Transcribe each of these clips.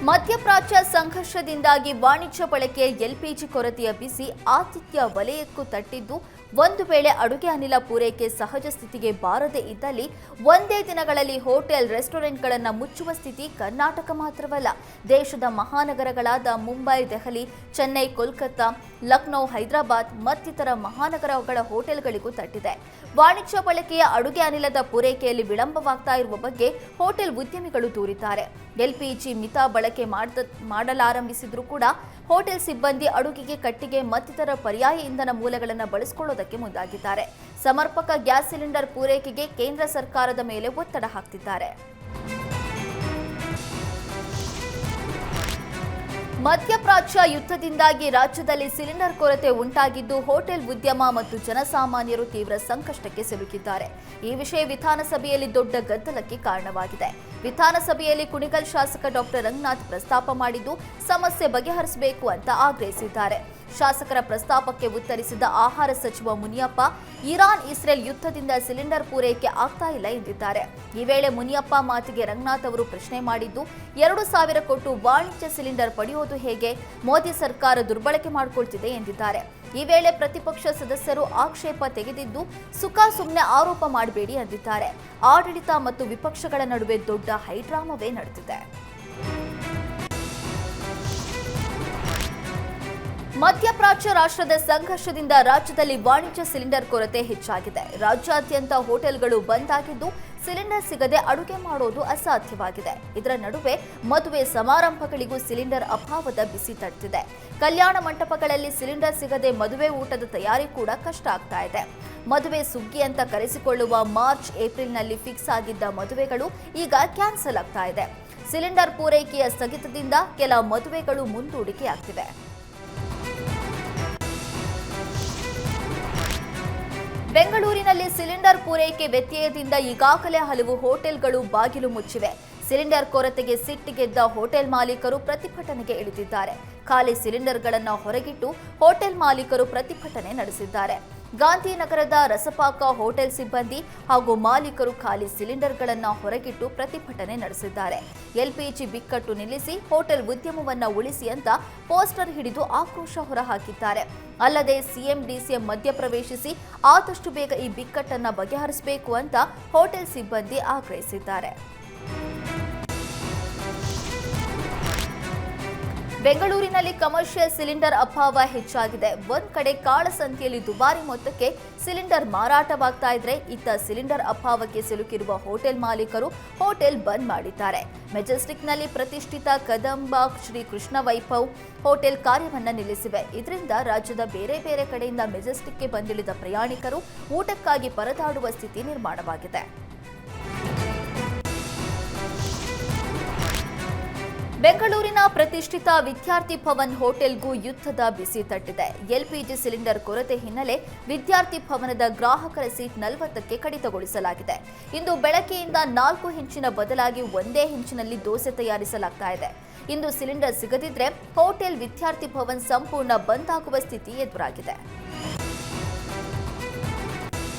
ಮಧ್ಯಪ್ರಾಚ್ಯ ಸಂಘರ್ಷದಿಂದಾಗಿ ವಾಣಿಜ್ಯ ಬಳಕೆಯ ಎಲ್ಪಿಜಿ ಕೊರತೆಯ ಬಿಸಿ ಆತಿಥ್ಯ ವಲಯಕ್ಕೂ ತಟ್ಟಿದ್ದು, ಒಂದು ವೇಳೆ ಅಡುಗೆ ಅನಿಲ ಪೂರೈಕೆ ಸಹಜ ಸ್ಥಿತಿಗೆ ಬಾರದೇ ಇದ್ದಲ್ಲಿ ಒಂದೇ ದಿನಗಳಲ್ಲಿ ಹೋಟೆಲ್ ರೆಸ್ಟೋರೆಂಟ್ಗಳನ್ನು ಮುಚ್ಚುವ ಸ್ಥಿತಿ ಕರ್ನಾಟಕ ಮಾತ್ರವಲ್ಲ, ದೇಶದ ಮಹಾನಗರಗಳಾದ ಮುಂಬೈ, ದೆಹಲಿ, ಚೆನ್ನೈ, ಕೋಲ್ಕತ್ತಾ, ಲಕ್ನೋ, ಹೈದರಾಬಾದ್ ಮತ್ತಿತರ ಮಹಾನಗರಗಳ ಹೋಟೆಲ್ಗಳಿಗೂ ತಟ್ಟಿದೆ. ವಾಣಿಜ್ಯ ಬಳಕೆಯ ಅಡುಗೆ ಅನಿಲದ ಪೂರೈಕೆಯಲ್ಲಿ ವಿಳಂಬವಾಗ್ತಾ ಇರುವ ಬಗ್ಗೆ ಹೋಟೆಲ್ ಉದ್ಯಮಿಗಳು ದೂರಿದ್ದಾರೆ. ಎಲ್ಪಿಜಿ ಮಿತ ಬಳಕೆ ಮಾಡಲಾರಂಭಿಸಿದ್ರೂ ಕೂಡ ಹೋಟೆಲ್ ಸಿಬ್ಬಂದಿ ಅಡುಗೆಗೆ ಕಟ್ಟಿಗೆ ಮತ್ತಿತರ ಪರ್ಯಾಯ ಇಂಧನ ಮೂಲಗಳನ್ನು ಬಳಸಿಕೊಳ್ಳೋದಕ್ಕೆ ಮುಂದಾಗಿದ್ದಾರೆ. ಸಮರ್ಪಕ ಗ್ಯಾಸ್ ಸಿಲಿಂಡರ್ ಪೂರೈಕೆಗೆ ಕೇಂದ್ರ ಸರ್ಕಾರದ ಮೇಲೆ ಒತ್ತಡ ಹಾಕ್ತಿದ್ದಾರೆ. ಮಧ್ಯಪ್ರಾಚ್ಯ ಯುದ್ಧದಿಂದಾಗಿ ರಾಜ್ಯದಲ್ಲಿ ಸಿಲಿಂಡರ್ ಕೊರತೆ ಉಂಟಾಗಿದ್ದು, ಹೋಟೆಲ್ ಉದ್ಯಮ ಮತ್ತು ಜನಸಾಮಾನ್ಯರು ತೀವ್ರ ಸಂಕಷ್ಟಕ್ಕೆ ಸಿಲುಕಿದ್ದಾರೆ. ಈ ವಿಷಯ ವಿಧಾನಸಭೆಯಲ್ಲಿ ದೊಡ್ಡ ಗದ್ದಲಕ್ಕೆ ಕಾರಣವಾಗಿದೆ. ವಿಧಾನಸಭೆಯಲ್ಲಿ ಕುಣಿಗಲ್ ಶಾಸಕ ಡಾಕ್ಟರ್ ರಂಗನಾಥ್ ಪ್ರಸ್ತಾಪ ಮಾಡಿದ್ದು, ಸಮಸ್ಯೆ ಬಗೆಹರಿಸಬೇಕು ಅಂತ ಆಗ್ರಹಿಸಿದ್ದಾರೆ. ಶಾಸಕರ ಪ್ರಸ್ತಾಪಕ್ಕೆ ಉತ್ತರಿಸಿದ ಆಹಾರ ಸಚಿವ ಮುನಿಯಪ್ಪ, ಇರಾನ್ ಇಸ್ರೇಲ್ ಯುದ್ಧದಿಂದ ಸಿಲಿಂಡರ್ ಪೂರೈಕೆ ಆಗ್ತಾ ಇಲ್ಲ ಎಂದಿದ್ದಾರೆ. ಈ ವೇಳೆ ಮುನಿಯಪ್ಪ ಮಾತಿಗೆ ರಂಗನಾಥ್ ಅವರು ಪ್ರಶ್ನೆ ಮಾಡಿದ್ದು, 2,000 ಕೊಟ್ಟು ವಾಣಿಜ್ಯ ಸಿಲಿಂಡರ್ ಪಡೆಯೋದು ಹೇಗೆ? ಮೋದಿ ಸರ್ಕಾರ ದುರ್ಬಳಕೆ ಮಾಡಿಕೊಳ್ತಿದೆ ಎಂದಿದ್ದಾರೆ. ಈ ವೇಳೆ ಪ್ರತಿಪಕ್ಷ ಸದಸ್ಯರು ಆಕ್ಷೇಪ ತೆಗೆದಿದ್ದು, ಸುಮ್ಮನೆ ಆರೋಪ ಮಾಡಬೇಡಿ ಎಂದಿದ್ದಾರೆ. ಆಡಳಿತ ಮತ್ತು ವಿಪಕ್ಷಗಳ ನಡುವೆ ದೊಡ್ಡ ಹೈಡ್ರಾಮವೇ ನಡೆದಿದೆ. ಮಧ್ಯಪ್ರಾಚ್ಯ ರಾಷ್ಟ್ರದ ಸಂಘರ್ಷದಿಂದ ರಾಜ್ಯದಲ್ಲಿ ವಾಣಿಜ್ಯ ಸಿಲಿಂಡರ್ ಕೊರತೆ ಹೆಚ್ಚಾಗಿದೆ. ರಾಜ್ಯಾದ್ಯಂತ ಹೋಟೆಲ್ಗಳು ಬಂದ್ ಆಗಿದ್ದು, ಸಿಲಿಂಡರ್ ಸಿಗದೆ ಅಡುಗೆ ಮಾಡೋದು ಅಸಾಧ್ಯವಾಗಿದೆ. ಇದರ ನಡುವೆ ಮದುವೆ ಸಮಾರಂಭಗಳಿಗೂ ಸಿಲಿಂಡರ್ ಅಭಾವದ ಬಿಸಿ ತಟ್ಟಿದೆ. ಕಲ್ಯಾಣ ಮಂಟಪಗಳಲ್ಲಿ ಸಿಲಿಂಡರ್ ಸಿಗದೆ ಮದುವೆ ಊಟದ ತಯಾರಿ ಕೂಡ ಕಷ್ಟ ಆಗ್ತಾ ಇದೆ. ಮದುವೆ ಸುಗ್ಗಿ ಅಂತ ಕರೆಸಿಕೊಳ್ಳುವ ಮಾರ್ಚ್, ಏಪ್ರಿಲ್ನಲ್ಲಿ ಫಿಕ್ಸ್ ಆಗಿದ್ದ ಮದುವೆಗಳು ಈಗ ಕ್ಯಾನ್ಸಲ್ ಆಗ್ತಾ ಇದೆ. ಸಿಲಿಂಡರ್ ಪೂರೈಕೆಯ ಸ್ಥಗಿತದಿಂದ ಕೆಲ ಮದುವೆಗಳು ಮುಂದೂಡಿಕೆಯಾಗ್ತಿವೆ. ಬೆಂಗಳೂರಿನಲ್ಲಿ ಸಿಲಿಂಡರ್ ಪೂರೈಕೆ ವ್ಯತ್ಯಯದಿಂದ ಈಗಾಗಲೇ ಹಲವು ಹೋಟೆಲ್ಗಳು ಬಾಗಿಲು ಮುಚ್ಚಿವೆ. ಸಿಲಿಂಡರ್ ಕೊರತೆಗೆ ಸಿಟ್ಟಿಗೆದ್ದ ಹೋಟೆಲ್ ಮಾಲೀಕರು ಪ್ರತಿಭಟನೆಗೆ ಇಳಿದಿದ್ದಾರೆ. ಖಾಲಿ ಸಿಲಿಂಡರ್ಗಳನ್ನು ಹೊರಗಿಟ್ಟು ಹೋಟೆಲ್ ಮಾಲೀಕರು ಪ್ರತಿಭಟನೆ ನಡೆಸಿದ್ದಾರೆ. ಗಾಂಧಿನಗರದ ರಸಪಾಕ ಹೋಟೆಲ್ ಸಿಬ್ಬಂದಿ ಹಾಗೂ ಮಾಲೀಕರು ಖಾಲಿ ಸಿಲಿಂಡರ್ಗಳನ್ನು ಹೊರಗಿಟ್ಟು ಪ್ರತಿಭಟನೆ ನಡೆಸಿದ್ದಾರೆ. ಎಲ್ಪಿಜಿ ಬಿಕ್ಕಟ್ಟು ನಿಲ್ಲಿಸಿ ಹೋಟೆಲ್ ಉದ್ಯಮವನ್ನು ಉಳಿಸಿ ಅಂತ ಪೋಸ್ಟರ್ ಹಿಡಿದು ಆಕ್ರೋಶ ಹೊರಹಾಕಿದ್ದಾರೆ. ಅಲ್ಲದೆ ಸಿಎಂ ಡಿಸಿಎಂ ಮಧ್ಯಪ್ರವೇಶಿಸಿ ಆದಷ್ಟು ಬೇಗ ಈ ಬಿಕ್ಕಟ್ಟನ್ನು ಬಗೆಹರಿಸಬೇಕು ಅಂತ ಹೋಟೆಲ್ ಸಿಬ್ಬಂದಿ ಆಗ್ರಹಿಸಿದ್ದಾರೆ. ಬೆಂಗಳೂರಿನಲ್ಲಿ ಕಮರ್ಷಿಯಲ್ ಸಿಲಿಂಡರ್ ಅಭಾವ ಹೆಚ್ಚಾಗಿದೆ. ಒಂದ್ ಕಡೆ ಕಾಳಸಂತೆಯಲ್ಲಿ ದುಬಾರಿ ಮೊತ್ತಕ್ಕೆ ಸಿಲಿಂಡರ್ ಮಾರಾಟವಾಗ್ತಾ ಇದ್ರೆ, ಇತ್ತ ಸಿಲಿಂಡರ್ ಅಭಾವಕ್ಕೆ ಸಿಲುಕಿರುವ ಹೋಟೆಲ್ ಮಾಲೀಕರು ಹೋಟೆಲ್ ಬಂದ್ ಮಾಡಿದ್ದಾರೆ. ಮೆಜೆಸ್ಟಿಕ್ನಲ್ಲಿ ಪ್ರತಿಷ್ಠಿತ ಕದಂಬ ಶ್ರೀ ಕೃಷ್ಣ ವೈಭವ್ ಹೋಟೆಲ್ ಕಾರ್ಯವನ್ನ ನಿಲ್ಲಿಸಿವೆ. ಇದರಿಂದ ರಾಜ್ಯದ ಬೇರೆ ಬೇರೆ ಕಡೆಯಿಂದ ಮೆಜೆಸ್ಟಿಕ್ಗೆ ಬಂದಿಳಿದ ಪ್ರಯಾಣಿಕರು ಊಟಕ್ಕಾಗಿ ಪರದಾಡುವ ಸ್ಥಿತಿ ನಿರ್ಮಾಣವಾಗಿದೆ. ಬೆಂಗಳೂರಿನ ಪ್ರತಿಷ್ಠಿತ ವಿದ್ಯಾರ್ಥಿ ಭವನ್ ಹೋಟೆಲ್ಗೂ ಯುದ್ಧದ ಬಿಸಿ ತಟ್ಟಿದೆ. ಎಲ್ಪಿಜಿ ಸಿಲಿಂಡರ್ ಕೊರತೆ ಹಿನ್ನೆಲೆ ವಿದ್ಯಾರ್ಥಿ ಭವನದ ಗ್ರಾಹಕರ ಸೀಟ್ 40ಕ್ಕೆ ಕಡಿತಗೊಳಿಸಲಾಗಿದೆ. ಇಂದು ಬೆಳಗ್ಗೆಯಿಂದ 4 ಹೆಂಚಿನ ಬದಲಾಗಿ ಒಂದೇ ಹೆಂಚಿನಲ್ಲಿ ದೋಸೆ ತಯಾರಿಸಲಾಗ್ತಾ ಇದೆ. ಇಂದು ಸಿಲಿಂಡರ್ ಸಿಗದಿದ್ರೆ ಹೋಟೆಲ್ ವಿದ್ಯಾರ್ಥಿ ಭವನ್ ಸಂಪೂರ್ಣ ಬಂದ್ ಆಗುವ ಸ್ಥಿತಿ ಎದುರಾಗಿದೆ.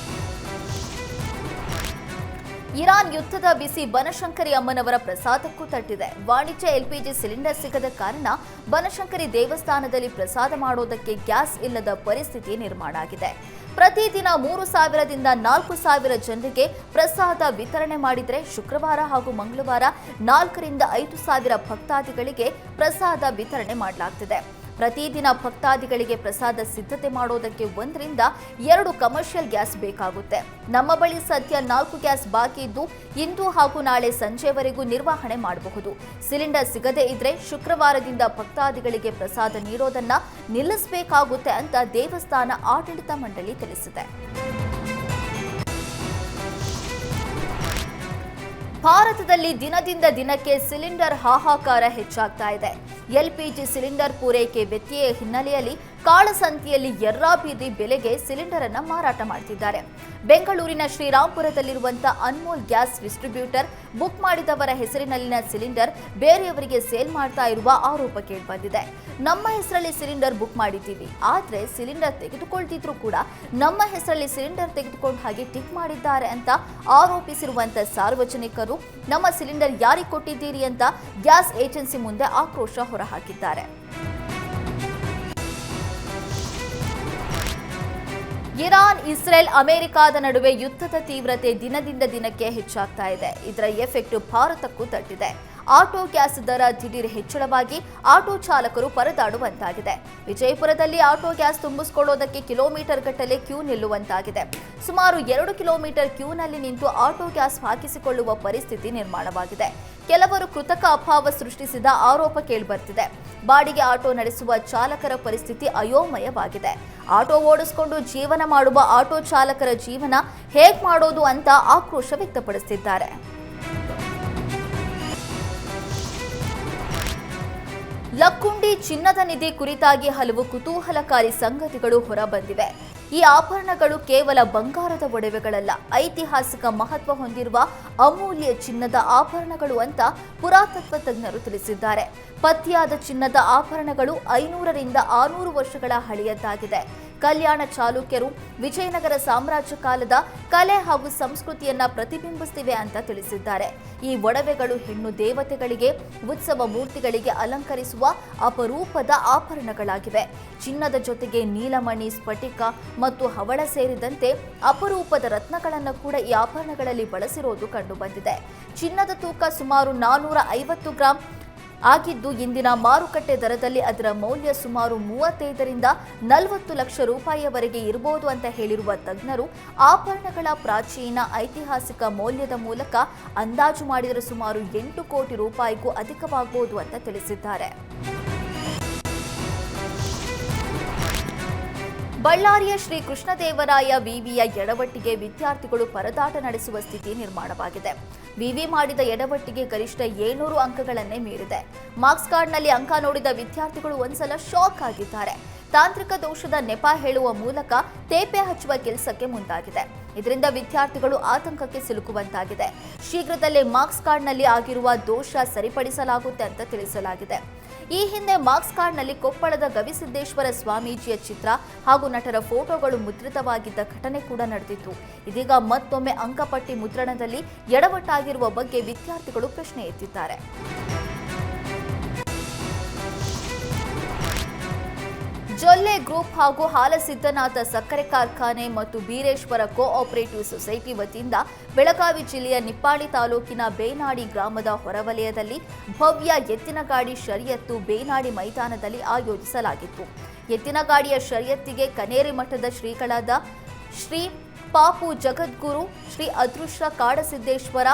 ಇರಾನ್ ಯುದ್ಧದ ಬಿಸಿ ಬನಶಂಕರಿ ಅಮ್ಮನವರ ಪ್ರಸಾದಕ್ಕೂ ತಟ್ಟಿದೆ. ವಾಣಿಜ್ಯ ಎಲ್ಪಿಜಿ ಸಿಲಿಂಡರ್ ಸಿಗದ ಕಾರಣ ಬನಶಂಕರಿ ದೇವಸ್ಥಾನದಲ್ಲಿ ಪ್ರಸಾದ ಮಾಡೋದಕ್ಕೆ ಗ್ಯಾಸ್ ಇಲ್ಲದ ಪರಿಸ್ಥಿತಿ ನಿರ್ಮಾಣ ಆಗಿದೆ. ಪ್ರತಿದಿನ 3,000ದಿಂದ 4,000 ಜನರಿಗೆ ಪ್ರಸಾದ ವಿತರಣೆ ಮಾಡಿದರೆ, ಶುಕ್ರವಾರ ಹಾಗೂ ಮಂಗಳವಾರ 4ರಿಂದ 5,000 ಭಕ್ತಾದಿಗಳಿಗೆ ಪ್ರಸಾದ ವಿತರಣೆ ಮಾಡಲಾಗ್ತಿದೆ. ಪ್ರತಿದಿನ ಭಕ್ತಾದಿಗಳಿಗೆ ಪ್ರಸಾದ ಸಿದ್ಧತೆ ಮಾಡೋದಕ್ಕೆ 1ರಿಂದ 2 ಕಮರ್ಷಿಯಲ್ ಗ್ಯಾಸ್ ಬೇಕಾಗುತ್ತೆ. ನಮ್ಮ ಬಳಿ ಸದ್ಯ 4 ಗ್ಯಾಸ್ ಬಾಕಿ ಇದ್ದು, ಇಂದು ಹಾಗೂ ನಾಳೆ ಸಂಜೆವರೆಗೂ ನಿರ್ವಹಣೆ ಮಾಡಬಹುದು. ಸಿಲಿಂಡರ್ ಸಿಗದೇ ಇದ್ರೆ ಶುಕ್ರವಾರದಿಂದ ಭಕ್ತಾದಿಗಳಿಗೆ ಪ್ರಸಾದ ನೀಡೋದನ್ನ ನಿಲ್ಲಿಸಬೇಕಾಗುತ್ತೆ ಅಂತ ದೇವಸ್ಥಾನ ಆಡಳಿತ ಮಂಡಳಿ ತಿಳಿಸಿದೆ. ಭಾರತದಲ್ಲಿ ದಿನದಿಂದ ದಿನಕ್ಕೆ ಸಿಲಿಂಡರ್ ಹಾಹಾಕಾರ ಹೆಚ್ಚಾಗ್ತಾ ಇದೆ. ಎಲ್ಪಿಜಿ ಸಿಲಿಂಡರ್ ಪೂರೈಕೆ ವ್ಯತ್ಯಯ ಹಿನ್ನೆಲೆಯಲ್ಲಿ ಕಾಳಸಂತೆಯಲ್ಲಿ ಯರ್ರಾಬೀದಿ ಬೆಲೆಗೆ ಸಿಲಿಂಡರ್ ಅನ್ನು ಮಾರಾಟ ಮಾಡ್ತಿದ್ದಾರೆ. ಬೆಂಗಳೂರಿನ ಶ್ರೀರಾಂಪುರದಲ್ಲಿರುವಂತಹ ಅನ್ಮೋಲ್ ಗ್ಯಾಸ್ ಡಿಸ್ಟ್ರಿಬ್ಯೂಟರ್ ಬುಕ್ ಮಾಡಿದವರ ಹೆಸರಿನಲ್ಲಿನ ಸಿಲಿಂಡರ್ ಬೇರೆಯವರಿಗೆ ಸೇಲ್ ಮಾಡ್ತಾ ಇರುವ ಆರೋಪ ಕೇಳಿಬಂದಿದೆ. ನಮ್ಮ ಹೆಸರಲ್ಲಿ ಸಿಲಿಂಡರ್ ಬುಕ್ ಮಾಡಿದ್ದೀವಿ, ಆದ್ರೆ ಸಿಲಿಂಡರ್ ತೆಗೆದುಕೊಳ್ತಿದ್ರು ಕೂಡ ನಮ್ಮ ಹೆಸರಲ್ಲಿ ಸಿಲಿಂಡರ್ ತೆಗೆದುಕೊಂಡು ಹಾಗೆ ಟಿಕ್ ಮಾಡಿದ್ದಾರೆ ಅಂತ ಆರೋಪಿಸಿರುವಂತಹ ಸಾರ್ವಜನಿಕರು ನಮ್ಮ ಸಿಲಿಂಡರ್ ಯಾರಿಗೆ ಕೊಟ್ಟಿದ್ದೀರಿ ಅಂತ ಗ್ಯಾಸ್ ಏಜೆನ್ಸಿ ಮುಂದೆ ಆಕ್ರೋಶ ಹೊರಹಾಕಿದ್ದಾರೆ. ಇರಾನ್, ಇಸ್ರೇಲ್, ಅಮೆರಿಕಾದ ನಡುವೆ ಯುದ್ಧದ ತೀವ್ರತೆ ದಿನದಿಂದ ದಿನಕ್ಕೆ ಹೆಚ್ಚಾಗ್ತಾ ಇದೆ. ಇದರ ಎಫೆಕ್ಟ್ ಭಾರತಕ್ಕೂ ತಟ್ಟಿದೆ. ಆಟೋ ಗ್ಯಾಸ್ ದರ ದಿಢೀರ್ ಹೆಚ್ಚಳವಾಗಿ ಆಟೋ ಚಾಲಕರು ಪರದಾಡುವಂತಾಗಿದೆ. ವಿಜಯಪುರದಲ್ಲಿ ಆಟೋ ಗ್ಯಾಸ್ ತುಂಬಿಸಿಕೊಳ್ಳೋದಕ್ಕೆ ಕಿಲೋಮೀಟರ್ ಗಟ್ಟಲೆ ಕ್ಯೂ ನಿಲ್ಲುವಂತಾಗಿದೆ. ಸುಮಾರು 2 ಕಿಲೋಮೀಟರ್ ಕ್ಯೂನಲ್ಲಿ ನಿಂತು ಆಟೋ ಗ್ಯಾಸ್ ಹಾಕಿಸಿಕೊಳ್ಳುವ ಪರಿಸ್ಥಿತಿ ನಿರ್ಮಾಣವಾಗಿದೆ. ಕೆಲವರು ಕೃತಕ ಅಭಾವ ಸೃಷ್ಟಿಸಿದ ಆರೋಪ ಕೇಳಿಬರ್ತಿದೆ. ಬಾಡಿಗೆ ಆಟೋ ನಡೆಸುವ ಚಾಲಕರ ಪರಿಸ್ಥಿತಿ ಅಯೋಮಯವಾಗಿದೆ. ಆಟೋ ಓಡಿಸಿಕೊಂಡು ಜೀವನ ಮಾಡುವ ಆಟೋ ಚಾಲಕರ ಜೀವನ ಹೇಗ್ ಮಾಡೋದು ಅಂತ ಆಕ್ರೋಶ ವ್ಯಕ್ತಪಡಿಸುತ್ತಿದ್ದಾರೆ. ಲಕ್ಕುಂಡಿ ಚಿನ್ನದ ನಿಧಿ ಕುರಿತಾಗಿ ಹಲವು ಕುತೂಹಲಕಾರಿ ಸಂಗತಿಗಳು ಹೊರಬಂದಿವೆ. ಈ ಆಭರಣಗಳು ಕೇವಲ ಬಂಗಾರದ ಒಡವೆಗಳಲ್ಲ, ಐತಿಹಾಸಿಕ ಮಹತ್ವ ಹೊಂದಿರುವ ಅಮೂಲ್ಯ ಚಿನ್ನದ ಆಭರಣಗಳು ಅಂತ ಪುರಾತತ್ವ ತಜ್ಞರು ತಿಳಿಸಿದ್ದಾರೆ. ಪತ್ತೆಯಾದ ಚಿನ್ನದ ಆಭರಣಗಳು 500ರಿಂದ 600 ವರ್ಷಗಳ ಹಳೆಯದ್ದಾಗಿದೆ. ಕಲ್ಯಾಣ ಚಾಲುಕ್ಯರು ವಿಜಯನಗರ ಸಾಮ್ರಾಜ್ಯ ಕಾಲದ ಕಲೆ ಹಾಗೂ ಸಂಸ್ಕೃತಿಯನ್ನ ಪ್ರತಿಬಿಂಬಿಸುತ್ತಿವೆ ಅಂತ ತಿಳಿಸಿದ್ದಾರೆ. ಈ ಒಡವೆಗಳು ಹೆಣ್ಣು ದೇವತೆಗಳಿಗೆ, ಉತ್ಸವ ಮೂರ್ತಿಗಳಿಗೆ ಅಲಂಕರಿಸುವ ಅಪರೂಪದ ಆಭರಣಗಳಾಗಿವೆ. ಚಿನ್ನದ ಜೊತೆಗೆ ನೀಲಮಣಿ, ಸ್ಫಟಿಕ ಮತ್ತು ಹವಳ ಸೇರಿದಂತೆ ಅಪರೂಪದ ರತ್ನಗಳನ್ನು ಕೂಡ ಈ ಆಭರಣಗಳಲ್ಲಿ ಬಳಸಿರೋದು ಕಂಡುಬಂದಿದೆ. ಚಿನ್ನದ ತೂಕ ಸುಮಾರು 450 ಗ್ರಾಂ ಆಗಿದ್ದು, ಇಂದಿನ ಮಾರುಕಟ್ಟೆ ದರದಲ್ಲಿ ಅದರ ಮೌಲ್ಯ ಸುಮಾರು 35ರಿಂದ 40 ಲಕ್ಷ ರೂಪಾಯಿಯವರೆಗೆ ಇರಬಹುದು ಅಂತ ಹೇಳಿರುವ ತಜ್ಞರು, ಆಭರಣಗಳ ಪ್ರಾಚೀನ ಐತಿಹಾಸಿಕ ಮೌಲ್ಯದ ಮೂಲಕ ಅಂದಾಜು ಮಾಡಿದರೆ ಸುಮಾರು 8 ಕೋಟಿ ರೂಪಾಯಿಗೂ ಅಧಿಕವಾಗಬಹುದು ಅಂತ ತಿಳಿಸಿದ್ದಾರೆ. ಬಳ್ಳಾರಿಯ ಶ್ರೀ ಕೃಷ್ಣದೇವರಾಯ ವಿವಿಯ ಎಡವಟ್ಟಿಗೆ ವಿದ್ಯಾರ್ಥಿಗಳು ಪರದಾಟ ನಡೆಸುವ ಸ್ಥಿತಿ ನಿರ್ಮಾಣವಾಗಿದೆ. ವಿವಿ ಮಾಡಿದ ಎಡವಟ್ಟಿಗೆ ಗರಿಷ್ಠ 700 ಅಂಕಗಳನ್ನೇ ಮೀರಿದೆ. ಮಾರ್ಕ್ಸ್ ಕಾರ್ಡ್ನಲ್ಲಿ ಅಂಕ ನೋಡಿದ ವಿದ್ಯಾರ್ಥಿಗಳು ಒಂದ್ಸಲ ಶಾಕ್ ಆಗಿದ್ದಾರೆ. ತಾಂತ್ರಿಕ ದೋಷದ ನೆಪ ಹೇಳುವ ಮೂಲಕ ತೇಪೆ ಹಚ್ಚುವ ಕೆಲಸಕ್ಕೆ ಮುಂದಾಗಿದೆ. ಇದರಿಂದ ವಿದ್ಯಾರ್ಥಿಗಳು ಆತಂಕಕ್ಕೆ ಸಿಲುಕುವಂತಾಗಿದೆ. ಶೀಘ್ರದಲ್ಲೇ ಮಾರ್ಕ್ಸ್ ಕಾರ್ಡ್ನಲ್ಲಿ ಆಗಿರುವ ದೋಷ ಸರಿಪಡಿಸಲಾಗುತ್ತೆ ಅಂತ ತಿಳಿಸಲಾಗಿದೆ. ಈ ಹಿಂದೆ ಮಾರ್ಕ್ಸ್ ಕಾರ್ಡ್ನಲ್ಲಿ ಕೊಪ್ಪಳದ ಗವಿಸಿದ್ದೇಶ್ವರ ಸ್ವಾಮೀಜಿಯ ಚಿತ್ರ ಹಾಗೂ ನಟರ ಫೋಟೋಗಳು ಮುದ್ರಿತವಾಗಿದ್ದ ಘಟನೆ ಕೂಡ ನಡೆದಿತ್ತು. ಇದೀಗ ಮತ್ತೊಮ್ಮೆ ಅಂಕಪಟ್ಟಿ ಮುದ್ರಣದಲ್ಲಿ ಎಡವಟ್ಟಾಗಿರುವ ಬಗ್ಗೆ ವಿದ್ಯಾರ್ಥಿಗಳು ಪ್ರಶ್ನೆ ಎತ್ತಿದ್ದಾರೆ. ಜೊಲ್ಲೆ ಗ್ರೂಪ್ ಹಾಗೂ ಹಾಲಸಿದ್ದನಾಥ ಸಕ್ಕರೆ ಕಾರ್ಖಾನೆ ಮತ್ತು ಬೀರೇಶ್ವರ ಕೋಆಪರೇಟಿವ್ ಸೊಸೈಟಿ ವತಿಯಿಂದ ಬೆಳಗಾವಿ ಜಿಲ್ಲೆಯ ನಿಪ್ಪಾಣಿ ತಾಲೂಕಿನ ಬೇನಾಡಿ ಗ್ರಾಮದ ಹೊರವಲಯದಲ್ಲಿ ಭವ್ಯ ಎತ್ತಿನಗಾಡಿ ಶರ್ಯತ್ತು ಬೇನಾಡಿ ಮೈದಾನದಲ್ಲಿ ಆಯೋಜಿಸಲಾಗಿತ್ತು. ಎತ್ತಿನಗಾಡಿಯ ಶರ್ಯತ್ತಿಗೆ ಕನೇರಿ ಮಠದ ಶ್ರೀಗಳಾದ ಶ್ರೀ ಪಾಪು ಜಗದ್ಗುರು ಶ್ರೀ ಅದೃಶ್ಯ ಕಾಡಸಿದ್ದೇಶ್ವರ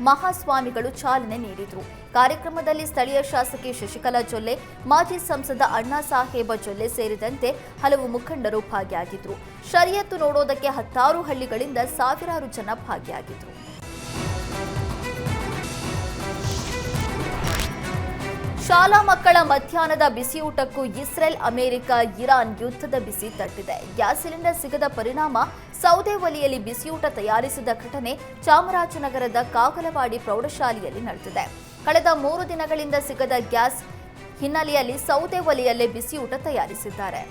ಮಹಾಸ್ವಾಮಿಗಳು ಚಾಲನೆ ನೀಡಿದರು. ಕಾರ್ಯಕ್ರಮದಲ್ಲಿ ಸ್ಥಳೀಯ ಶಾಸಕಿ ಶಶಿಕಲಾ ಜೊಲ್ಲೆ, ಮಾಜಿ ಸಂಸದ ಅಣ್ಣಾ ಸಾಹೇಬ ಜೊಲ್ಲೆ ಸೇರಿದಂತೆ ಹಲವು ಮುಖಂಡರು ಭಾಗಿಯಾಗಿದ್ದರು. ಶರಿಯತ್ತು ನೋಡೋದಕ್ಕೆ 10 ಹಳ್ಳಿಗಳಿಂದ ಸಾವಿರಾರು ಜನ ಭಾಗಿಯಾಗಿದ್ದರು. ಶಾಲಾ ಮಕ್ಕಳ ಮಧ್ಯಾಹ್ನದ ಬಿಸಿಯೂಟಕ್ಕೂ ಇಸ್ರೇಲ್, ಅಮೆರಿಕ, ಇರಾನ್ ಯುದ್ಧದ ಬಿಸಿ ತಟ್ಟಿದೆ. ಗ್ಯಾಸ್ ಸಿಲಿಂಡರ್ ಸಿಗದ ಪರಿಣಾಮ ಸೌದೆ ಒಲೆಯಲ್ಲಿ ಬಿಸಿಯೂಟ ತಯಾರಿಸಿದ ಘಟನೆ ಚಾಮರಾಜನಗರದ ಕಾಗಲವಾಡಿ ಪ್ರೌಢಶಾಲೆಯಲ್ಲಿ ನಡೆದಿದೆ. ಕಳೆದ 3 ದಿನಗಳಿಂದ ಸಿಗದ ಗ್ಯಾಸ್ ಹಿನ್ನೆಲೆಯಲ್ಲಿ ಸೌದೆ ಒಲೆಯಲ್ಲೇ ಬಿಸಿಯೂಟ ತಯಾರಿಸಿದ್ದಾರೆ.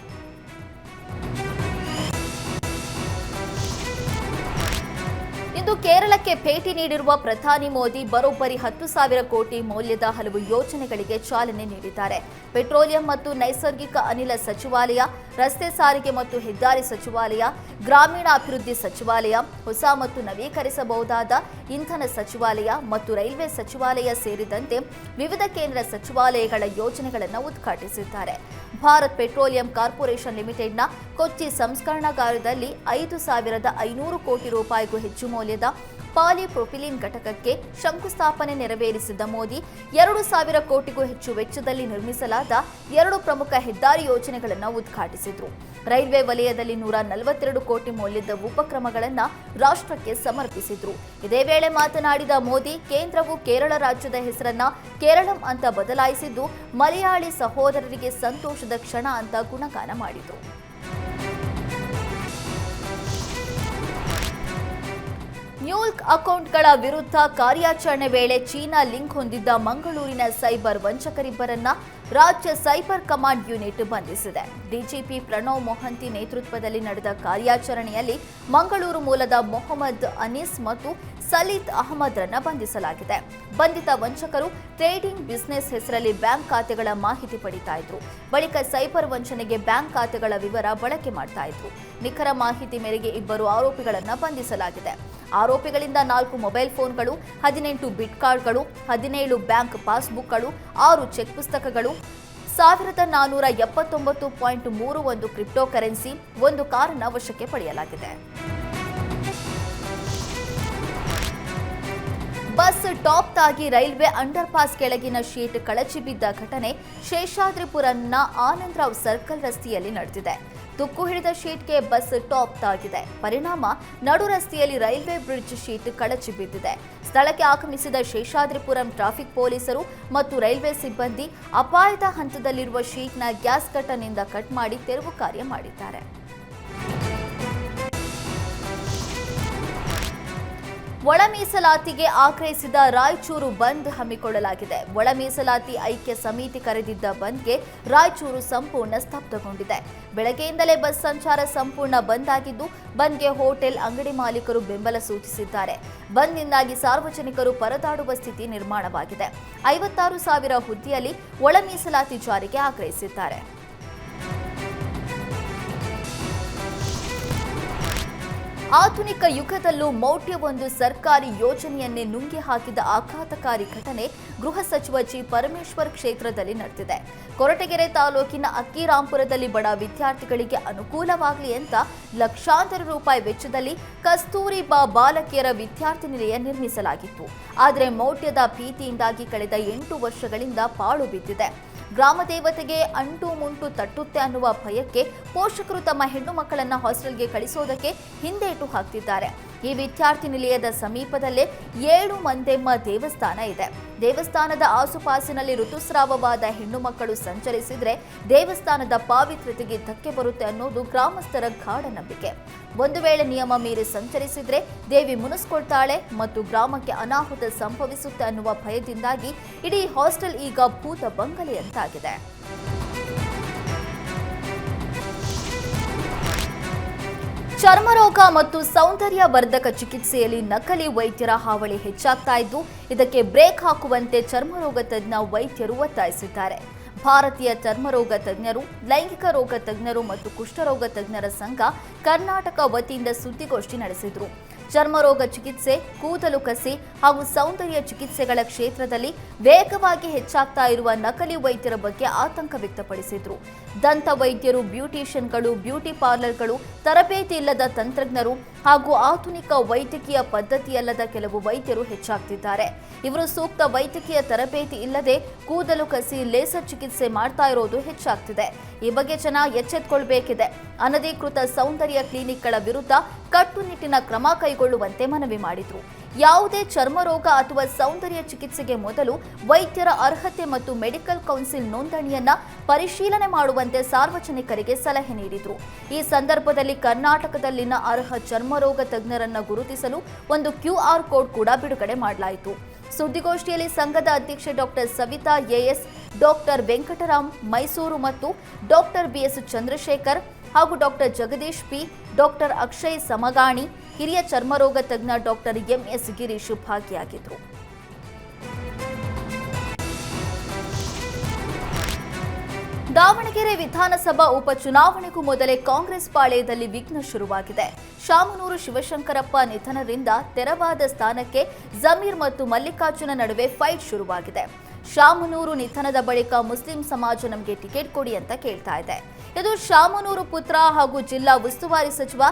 ಇಂದು ಕೇರಳಕ್ಕೆ ಭೇಟಿ ನೀಡಿರುವ ಪ್ರಧಾನಿ ಮೋದಿ ಬರೋಬ್ಬರಿ 10,000 ಕೋಟಿ ಮೌಲ್ಯದ ಹಲವು ಯೋಜನೆಗಳಿಗೆ ಚಾಲನೆ ನೀಡಿದ್ದಾರೆ. ಪೆಟ್ರೋಲಿಯಂ ಮತ್ತು ನೈಸರ್ಗಿಕ ಅನಿಲ ಸಚಿವಾಲಯ, ರಸ್ತೆ ಸಾರಿಗೆ ಮತ್ತು ಹೆದ್ದಾರಿ ಸಚಿವಾಲಯ, ಗ್ರಾಮೀಣಾಭಿವೃದ್ಧಿ ಸಚಿವಾಲಯ, ಹೊಸ ಮತ್ತು ನವೀಕರಿಸಬಹುದಾದ ಇಂಧನ ಸಚಿವಾಲಯ ಮತ್ತು ರೈಲ್ವೆ ಸಚಿವಾಲಯ ಸೇರಿದಂತೆ ವಿವಿಧ ಕೇಂದ್ರ ಸಚಿವಾಲಯಗಳ ಯೋಜನೆಗಳನ್ನು ಉದ್ಘಾಟಿಸಿದ್ದಾರೆ. ಭಾರತ್ ಪೆಟ್ರೋಲಿಯಂ ಕಾರ್ಪೊರೇಷನ್ ಲಿಮಿಟೆಡ್ನ ಕೊಚ್ಚಿ ಸಂಸ್ಕರಣಾಗಾರದಲ್ಲಿ 5,500 ಕೋಟಿ ರೂಪಾಯಿಗೂ ಹೆಚ್ಚು ಮೌಲ್ಯದ ಪಾಲಿಪ್ರೊಪಿಲಿನ್ ಘಟಕಕ್ಕೆ ಶಂಕುಸ್ಥಾಪನೆ ನೆರವೇರಿಸಿದ ಮೋದಿ 2,000 ಕೋಟಿಗೂ ಹೆಚ್ಚು ವೆಚ್ಚದಲ್ಲಿ ನಿರ್ಮಿಸಲಾದ 2 ಪ್ರಮುಖ ಹೆದ್ದಾರಿ ಯೋಜನೆಗಳನ್ನು ಉದ್ಘಾಟಿಸಿದರು. ರೈಲ್ವೆ ವಲಯದಲ್ಲಿ 142 ಕೋಟಿ ಮೌಲ್ಯದ ಉಪಕ್ರಮಗಳನ್ನು ರಾಷ್ಟ್ರಕ್ಕೆ ಸಮರ್ಪಿಸಿದರು. ಇದೇ ವೇಳೆ ಮಾತನಾಡಿದ ಮೋದಿ, ಕೇಂದ್ರವು ಕೇರಳ ರಾಜ್ಯದ ಹೆಸರನ್ನ ಕೇರಳಂ ಅಂತ ಬದಲಾಯಿಸಿದ್ದು ಮಲಯಾಳಿ ಸಹೋದರರಿಗೆ ಸಂತೋಷದ ಕ್ಷಣ ಅಂತ ಗುಣಗಾನ ಮಾಡಿದರು. ಮ್ಯೂಲ್ಕ್ ಅಕೌಂಟ್ಗಳ ವಿರುದ್ಧ ಕಾರ್ಯಾಚರಣೆ ವೇಳೆ ಚೀನಾ ಲಿಂಕ್ ಹೊಂದಿದ್ದ ಮಂಗಳೂರಿನ ಸೈಬರ್ ವಂಚಕರಿಬ್ಬರನ್ನ ರಾಜ್ಯ ಸೈಬರ್ ಕಮಾಂಡ್ ಯೂನಿಟ್ ಬಂಧಿಸಿದೆ. ಡಿಜಿಪಿ ಪ್ರಣವ್ ಮೊಹಂತಿ ನೇತೃತ್ವದಲ್ಲಿ ನಡೆದ ಕಾರ್ಯಾಚರಣೆಯಲ್ಲಿ ಮಂಗಳೂರು ಮೂಲದ ಮೊಹಮ್ಮದ್ ಅನೀಸ್ ಮತ್ತು ಸಲೀತ್ ಅಹಮದ್ರನ್ನ ಬಂಧಿಸಲಾಗಿದೆ. ಬಂಧಿತ ವಂಚಕರು ಟ್ರೇಡಿಂಗ್ ಬಿಸಿನೆಸ್ ಹೆಸರಲ್ಲಿ ಬ್ಯಾಂಕ್ ಖಾತೆಗಳ ಮಾಹಿತಿ ಪಡಿತಾ ಇದ್ರು. ಬಳಿಕ ಸೈಬರ್ ವಂಚನೆಗೆ ಬ್ಯಾಂಕ್ ಖಾತೆಗಳ ವಿವರ ಬಳಕೆ ಮಾಡ್ತಾ ಇದ್ರು. ನಿಖರ ಮಾಹಿತಿ ಮೇರೆಗೆ ಇಬ್ಬರು ಆರೋಪಿಗಳನ್ನ ಬಂಧಿಸಲಾಗಿದೆ. ಆರೋಪಿಗಳಿಂದ 4 ಮೊಬೈಲ್ ಫೋನ್ಗಳು, 18 ಬಿಟ್ ಕಾರ್ಡ್ಗಳು, 17 ಬ್ಯಾಂಕ್ ಪಾಸ್ಬುಕ್ಗಳು, 6 ಚೆಕ್ ಪುಸ್ತಕಗಳು, 1479.31 ಕ್ರಿಪ್ಟೋ ಕರೆನ್ಸಿ, 1 ಕಾರನ್ನ ವಶಕ್ಕೆ ಪಡೆಯಲಾಗಿದೆ. ಬಸ್ ಟಾಪ್ ತಾಗಿ ರೈಲ್ವೆ ಅಂಡರ್ ಪಾಸ್ ಕೆಳಗಿನ ಶೀಟ್ ಕಳಚಿ ಬಿದ್ದ ಘಟನೆ ಶೇಷಾದ್ರಿಪುರಂನ ಆನಂದರಾವ್ ಸರ್ಕಲ್ ರಸ್ತೆಯಲ್ಲಿ ನಡೆದಿದೆ. ತುಕ್ಕು ಹಿಡಿದ ಶೀಟ್ಗೆ ಬಸ್ ಟಾಪ್ ತಾಗಿದೆ. ಪರಿಣಾಮ ನಡು ರಸ್ತೆಯಲ್ಲಿ ರೈಲ್ವೆ ಬ್ರಿಡ್ಜ್ ಶೀಟ್ ಕಳಚಿ ಬಿದ್ದಿದೆ. ಸ್ಥಳಕ್ಕೆ ಆಗಮಿಸಿದ ಶೇಷಾದ್ರಿಪುರಂ ಟ್ರಾಫಿಕ್ ಪೊಲೀಸರು ಮತ್ತು ರೈಲ್ವೆ ಸಿಬ್ಬಂದಿ ಅಪಾಯದ ಹಂತದಲ್ಲಿರುವ ಶೀಟ್ನ ಗ್ಯಾಸ್ ಕಟ್ಟರ್ನಿಂದ ಕಟ್ ಮಾಡಿ ತೆರವು ಕಾರ್ಯ ಮಾಡಿದ್ದಾರೆ. ಒಳ ಮೀಸಲಾತಿಗೆ ಆಗ್ರಹಿಸಿದ ರಾಯಚೂರು ಬಂದ್ ಹಮ್ಮಿಕೊಳ್ಳಲಾಗಿದೆ. ಒಳ ಮೀಸಲಾತಿ ಐಕ್ಯ ಸಮಿತಿ ಕರೆದಿದ್ದ ಬಂದ್ಗೆ ರಾಯಚೂರು ಸಂಪೂರ್ಣ ಸ್ತಬ್ಧಗೊಂಡಿದೆ. ಬೆಳಗ್ಗೆಯಿಂದಲೇ ಬಸ್ ಸಂಚಾರ ಸಂಪೂರ್ಣ ಬಂದ್ ಆಗಿದ್ದು, ಬಂದ್ಗೆ ಹೋಟೆಲ್, ಅಂಗಡಿ ಮಾಲೀಕರು ಬೆಂಬಲ ಸೂಚಿಸಿದ್ದಾರೆ. ಬಂದ್ನಿಂದಾಗಿ ಸಾರ್ವಜನಿಕರು ಪರದಾಡುವ ಸ್ಥಿತಿ ನಿರ್ಮಾಣವಾಗಿದೆ. 56,000 ಹುದ್ದೆಯಲ್ಲಿ ಒಳ ಮೀಸಲಾತಿ ಜಾರಿಗೆ ಆಗ್ರಹಿಸಿದ್ದಾರೆ. ಆಧುನಿಕ ಯುಗದಲ್ಲೂ ಮೌಢ್ಯವೊಂದು ಸರ್ಕಾರಿ ಯೋಜನೆಯನ್ನೇ ನುಂಗಿ ಹಾಕಿದ ಆಘಾತಕಾರಿ ಘಟನೆ ಗೃಹ ಸಚಿವ ಜಿ ಪರಮೇಶ್ವರ್ ಕ್ಷೇತ್ರದಲ್ಲಿ ನಡೆದಿದೆ. ಕೊರಟಗೆರೆ ತಾಲೂಕಿನ ಅಕ್ಕಿರಾಂಪುರದಲ್ಲಿ ಬಡ ವಿದ್ಯಾರ್ಥಿಗಳಿಗೆ ಅನುಕೂಲವಾಗಲಿ ಅಂತ ಲಕ್ಷಾಂತರ ರೂಪಾಯಿ ವೆಚ್ಚದಲ್ಲಿ ಕಸ್ತೂರಿಬಾ ಬಾಲಕಿಯರ ವಿದ್ಯಾರ್ಥಿ ನಿಲಯ ನಿರ್ಮಿಸಲಾಗಿತ್ತು. ಆದರೆ ಮೌಢ್ಯದ ಭೀತಿಯಿಂದಾಗಿ ಕಳೆದ 8 ವರ್ಷಗಳಿಂದ ಪಾಳು ಬಿದ್ದಿದೆ. ಗ್ರಾಮ ದೇವತೆಗೆ ಅಂಟು ಮುಂಟು ತಟ್ಟುತ್ತೆ ಅನ್ನುವ ಭಯಕ್ಕೆ ಪೋಷಕರು ತಮ್ಮ ಹೆಣ್ಣು ಮಕ್ಕಳನ್ನ ಹಾಸ್ಟೆಲ್ಗೆ ಕಳಿಸೋದಕ್ಕೆ ಹಿಂದೇಟು ಹಾಕ್ತಿದ್ದಾರೆ. ಈ ವಿದ್ಯಾರ್ಥಿ ನಿಲಯದ ಸಮೀಪದಲ್ಲೇ 7 ಮಂದೆಮ್ಮ ದೇವಸ್ಥಾನ ಇದೆ. ದೇವಸ್ಥಾನದ ಆಸುಪಾಸಿನಲ್ಲಿ ಋತುಸ್ರಾವವಾದ ಹೆಣ್ಣು ಮಕ್ಕಳು ಸಂಚರಿಸಿದ್ರೆ ದೇವಸ್ಥಾನದ ಪಾವಿತ್ರ್ಯತೆಗೆ ಧಕ್ಕೆ ಬರುತ್ತೆ ಅನ್ನೋದು ಗ್ರಾಮಸ್ಥರ ಗಾಢ ನಂಬಿಕೆ. ಒಂದು ವೇಳೆ ನಿಯಮ ಮೀರಿ ಸಂಚರಿಸಿದ್ರೆ ದೇವಿ ಮುನಿಸ್ಕೊಳ್ತಾಳೆ ಮತ್ತು ಗ್ರಾಮಕ್ಕೆ ಅನಾಹುತ ಸಂಭವಿಸುತ್ತೆ ಅನ್ನುವ ಭಯದಿಂದಾಗಿ ಇಡೀ ಹಾಸ್ಟೆಲ್ ಈಗ ಭೂತ ಬಂಗಲೆಯಂತಾಗಿದೆ. ಚರ್ಮರೋಗ ಮತ್ತು ಸೌಂದರ್ಯ ವರ್ಧಕ ಚಿಕಿತ್ಸೆಯಲ್ಲಿ ನಕಲಿ ವೈದ್ಯರ ಹಾವಳಿ ಹೆಚ್ಚಾಗ್ತಾ ಇದ್ದು, ಇದಕ್ಕೆ ಬ್ರೇಕ್ ಹಾಕುವಂತೆ ಚರ್ಮರೋಗ ತಜ್ಞ ವೈದ್ಯರು ಒತ್ತಾಯಿಸಿದ್ದಾರೆ. ಭಾರತೀಯ ಚರ್ಮರೋಗ ತಜ್ಞರು, ಲೈಂಗಿಕ ರೋಗ ತಜ್ಞರು ಮತ್ತು ಕುಷ್ಠರೋಗ ತಜ್ಞರ ಸಂಘ ಕರ್ನಾಟಕ ವತಿಯಿಂದ ಸುದ್ದಿಗೋಷ್ಠಿ ನಡೆಸಿದರು. ಚರ್ಮರೋಗ ಚಿಕಿತ್ಸೆ, ಕೂದಲು ಕಸಿ ಹಾಗೂ ಸೌಂದರ್ಯ ಚಿಕಿತ್ಸೆಗಳ ಕ್ಷೇತ್ರದಲ್ಲಿ ವೇಗವಾಗಿ ಹೆಚ್ಚಾಗ್ತಾ ಇರುವ ನಕಲಿ ವೈದ್ಯರ ಬಗ್ಗೆ ಆತಂಕ ವ್ಯಕ್ತಪಡಿಸಿದರು. ದಂತ ವೈದ್ಯರು, ಬ್ಯೂಟಿಷಿಯನ್ಗಳು, ಬ್ಯೂಟಿ ಪಾರ್ಲರ್ಗಳು, ತರಬೇತಿ ಇಲ್ಲದ ತಂತ್ರಜ್ಞರು ಹಾಗೂ ಆಧುನಿಕ ವೈದ್ಯಕೀಯ ಪದ್ಧತಿಯಲ್ಲದ ಕೆಲವು ವೈದ್ಯರು ಹೆಚ್ಚಾಗ್ತಿದ್ದಾರೆ. ಇವರು ಸೂಕ್ತ ವೈದ್ಯಕೀಯ ತರಬೇತಿ ಇಲ್ಲದೆ ಕೂದಲು ಕಸಿ, ಲೇಸರ್ ಚಿಕಿತ್ಸೆ ಮಾಡ್ತಾ ಇರೋದು ಹೆಚ್ಚಾಗ್ತಿದೆ. ಈ ಬಗ್ಗೆ ಜನ ಎಚ್ಚೆತ್ತುಕೊಳ್ಬೇಕಿದೆ. ಅನಧಿಕೃತ ಸೌಂದರ್ಯ ಕ್ಲಿನಿಕ್ಗಳ ವಿರುದ್ಧ ಕಟ್ಟುನಿಟ್ಟಿನ ಕ್ರಮ ಕೈಗೊಳ್ಳುವಂತೆ ಮನವಿ ಮಾಡಿದರು. ಯಾವುದೇ ಚರ್ಮರೋಗ ಅಥವಾ ಸೌಂದರ್ಯ ಚಿಕಿತ್ಸೆಗೆ ಮೊದಲು ವೈದ್ಯರ ಅರ್ಹತೆ ಮತ್ತು ಮೆಡಿಕಲ್ ಕೌನ್ಸಿಲ್ ನೋಂದಣಿಯನ್ನ ಪರಿಶೀಲನೆ ಮಾಡುವಂತೆ ಸಾರ್ವಜನಿಕರಿಗೆ ಸಲಹೆ ನೀಡಿದರು. ಈ ಸಂದರ್ಭದಲ್ಲಿ ಕರ್ನಾಟಕದಲ್ಲಿನ ಅರ್ಹ ಚರ್ಮರೋಗ ತಜ್ಞರನ್ನ ಗುರುತಿಸಲು ಒಂದು QR ಕೋಡ್ ಕೂಡ ಬಿಡುಗಡೆ ಮಾಡಲಾಯಿತು. ಸುದ್ದಿಗೋಷ್ಠಿಯಲ್ಲಿ ಸಂಘದ ಅಧ್ಯಕ್ಷೆ doctor Savitha A S, doctor Venkataram Mysuru ಮತ್ತು ಡಾಕ್ಟರ್ BS ಚಂದ್ರಶೇಖರ್ ಹಾಗೂ doctor Jagadish P, doctor Akshay Samagani, ಹಿರಿಯ ಚರ್ಮರೋಗ ತಜ್ಞ ಡಾಕ್ಟರ್ MS ಗಿರೀಶ್ ಭಾಗಿಯಾಗಿದ್ದರು. ದಾವಣಗೆರೆ ವಿಧಾನಸಭಾ ಉಪಚುನಾವಣೆಗೂ ಮೊದಲೇ ಕಾಂಗ್ರೆಸ್ ಪಾಳೆಯದಲ್ಲಿ ವಿಘ್ನ ಶುರುವಾಗಿದೆ. ಶಾಮನೂರು ಶಿವಶಂಕರಪ್ಪ ನಿಧನದಿಂದ ತೆರವಾದ ಸ್ಥಾನಕ್ಕೆ ಜಮೀರ್ ಮತ್ತು ಮಲ್ಲಿಕಾರ್ಜುನ ನಡುವೆ ಫೈಟ್ ಶುರುವಾಗಿದೆ. ಶಾಮನೂರು ನಿಧನದ ಬಳಿಕ ಮುಸ್ಲಿಂ ಸಮಾಜ ನಮಗೆ ಟಿಕೆಟ್ ಕೊಡಿ ಅಂತ ಕೇಳ್ತಾ ಇದೆ. ಇದು ಶಾಮನೂರು ಪುತ್ರ ಹಾಗೂ ಜಿಲ್ಲಾ ಉಸ್ತುವಾರಿ ಸಚಿವ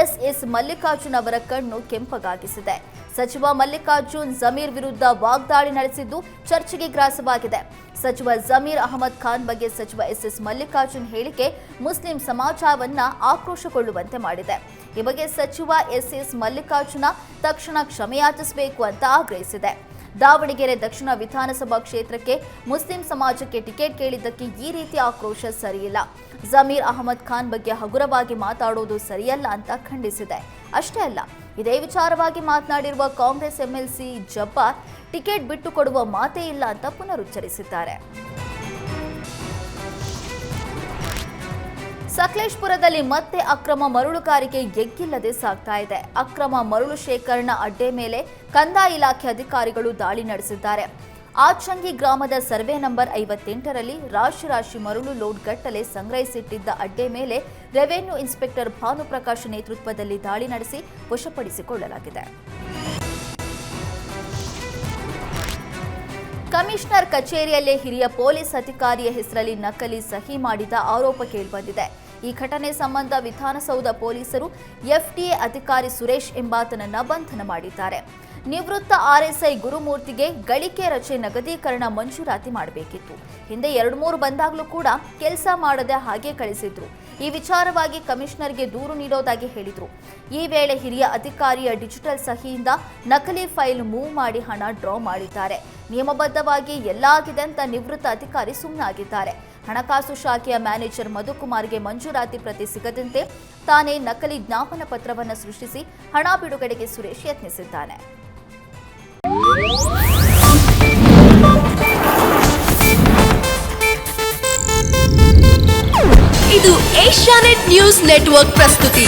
SS ಮಲ್ಲಿಕಾರ್ಜುನ್ ಅವರ ಕಣ್ಣು ಕೆಂಪಗಾಗಿಸಿದೆ. ಸಚಿವ ಮಲ್ಲಿಕಾರ್ಜುನ್ ಜಮೀರ್ ವಿರುದ್ಧ ವಾಗ್ದಾಳಿ ನಡೆಸಿದ್ದು ಚರ್ಚೆಗೆ ಗ್ರಾಸವಾಗಿದೆ. ಸಚಿವ ಜಮೀರ್ ಅಹಮದ್ ಖಾನ್ ಬಗ್ಗೆ ಸಚಿವ ಎಸ್ಎಸ್ ಮಲ್ಲಿಕಾರ್ಜುನ್ ಹೇಳಿಕೆ ಮುಸ್ಲಿಂ ಸಮಾಜವನ್ನ ಆಕ್ರೋಶಗೊಳ್ಳುವಂತೆ ಮಾಡಿದೆ. ಈ ಬಗ್ಗೆ ಸಚಿವ ಎಸ್ಎಸ್ ಮಲ್ಲಿಕಾರ್ಜುನ ತಕ್ಷಣ ಕ್ಷಮೆಯಾಚಿಸಬೇಕು ಅಂತ ಆಗ್ರಹಿಸಿದೆ. ದಾವಣಗೆರೆ ದಕ್ಷಿಣ ವಿಧಾನಸಭಾ ಕ್ಷೇತ್ರಕ್ಕೆ ಮುಸ್ಲಿಂ ಸಮಾಜಕ್ಕೆ ಟಿಕೆಟ್ ಕೇಳಿದ್ದಕ್ಕೆ ಈ ರೀತಿ ಆಕ್ರೋಶ ಸರಿಯಿಲ್ಲ. ಜಮೀರ್ ಅಹಮದ್ ಖಾನ್ ಬಗ್ಗೆ ಹಗುರವಾಗಿ ಮಾತಾಡೋದು ಸರಿಯಲ್ಲ ಅಂತ ಖಂಡಿಸಿದೆ. ಅಷ್ಟೇ ಅಲ್ಲ, ಇದೇ ವಿಚಾರವಾಗಿ ಮಾತನಾಡಿರುವ ಕಾಂಗ್ರೆಸ್ ಎಂಎಲ್ಸಿ ಜಬ್ಬಾರ್ ಟಿಕೆಟ್ ಬಿಟ್ಟು ಕೊಡುವ ಮಾತೇ ಇಲ್ಲ ಅಂತ ಪುನರುಚ್ಚರಿಸಿದ್ದಾರೆ. ಸಕಲೇಶಪುರದಲ್ಲಿ ಮತ್ತೆ ಅಕ್ರಮ ಮರಳುಗಾರಿಕೆ ಎಗ್ಗಿಲ್ಲದೆ ಸಾಗ್ತಾ ಇದೆ. ಅಕ್ರಮ ಮರಳು ಶೇಖರಣಾ ಅಡ್ಡೆ ಮೇಲೆ ಕಂದಾಯ ಇಲಾಖೆ ಅಧಿಕಾರಿಗಳು ದಾಳಿ ನಡೆಸಿದ್ದಾರೆ. ಆಚಂಗಿ ಗ್ರಾಮದ ಸರ್ವೆ ನಂಬರ್ 58ರಲ್ಲಿ ರಾಶಿ ಮರಳು ಲೋಡ್ ಗಟ್ಟಲೆ ಸಂಗ್ರಹಿಸಿಟ್ಟಿದ್ದ ಅಡ್ಡೆ ಮೇಲೆ ರೆವೆನ್ಯೂ ಇನ್ಸ್ಪೆಕ್ಟರ್ ಭಾನುಪ್ರಕಾಶ್ ನೇತೃತ್ವದಲ್ಲಿ ದಾಳಿ ನಡೆಸಿ ವಶಪಡಿಸಿಕೊಳ್ಳಲಾಗಿದೆ. ಕಮಿಷನರ್ ಕಚೇರಿಯಲ್ಲೇ ಹಿರಿಯ ಪೊಲೀಸ್ ಅಧಿಕಾರಿಯ ಹೆಸರಲ್ಲಿ ನಕಲಿ ಸಹಿ ಮಾಡಿದ ಆರೋಪ ಕೇಳಿಬಂದಿದೆ. ಈ ಘಟನೆ ಸಂಬಂಧ ವಿಧಾನಸೌಧ ಪೊಲೀಸರು ಎಫ್ಡಿಎ ಅಧಿಕಾರಿ ಸುರೇಶ್ ಎಂಬಾತನನ್ನ ಬಂಧನ ಮಾಡಿದ್ದಾರೆ. ನಿವೃತ್ತ ಆರ್ಎಸ್ಐ ಗುರುಮೂರ್ತಿಗೆ ಗಳಿಕೆ ರಜೆ ನಗದೀಕರಣ ಮಂಜೂರಾತಿ ಮಾಡಬೇಕಿತ್ತು. ಹಿಂದೆ 2-3 ಬಂದಾಗಲೂ ಕೂಡ ಕೆಲಸ ಮಾಡದೆ ಹಾಗೆ ಕಳಿಸಿದ್ರು. ಈ ವಿಚಾರವಾಗಿ ಕಮಿಷನರ್ಗೆ ದೂರು ನೀಡೋದಾಗಿ ಹೇಳಿದ್ರು. ಈ ವೇಳೆ ಹಿರಿಯ ಅಧಿಕಾರಿಯ ಡಿಜಿಟಲ್ ಸಹಿಯಿಂದ ನಕಲಿ ಫೈಲ್ ಮೂವ್ ಮಾಡಿ ಹಣ ಡ್ರಾ ಮಾಡಿದ್ದಾರೆ. ನಿಯಮಬದ್ಧವಾಗಿ ಎಲ್ಲ ಆಗಿದೆ ಅಂತ ನಿವೃತ್ತ ಅಧಿಕಾರಿ ಸುಮ್ಮನಾಗಿದ್ದಾರೆ. ಹಣಕಾಸು ಶಾಖೆಯ ಮ್ಯಾನೇಜರ್ ಮಧುಕುಮಾರ್ಗೆ ಮಂಜೂರಾತಿ ಪ್ರತಿ ಸಿಗದಂತೆ ತಾನೇ ನಕಲಿ ಜ್ಞಾಪನ ಪತ್ರವನ್ನು ಸೃಷ್ಟಿಸಿ ಹಣ ಬಿಡುಗಡೆಗೆ ಸುರೇಶ್ ಯತ್ನಿಸಿದ್ದಾನೆ. ಇದು ಏಷ್ಯಾನೆಟ್ ನ್ಯೂಸ್ ನೆಟ್ವರ್ಕ್ ಪ್ರಸ್ತುತಿ.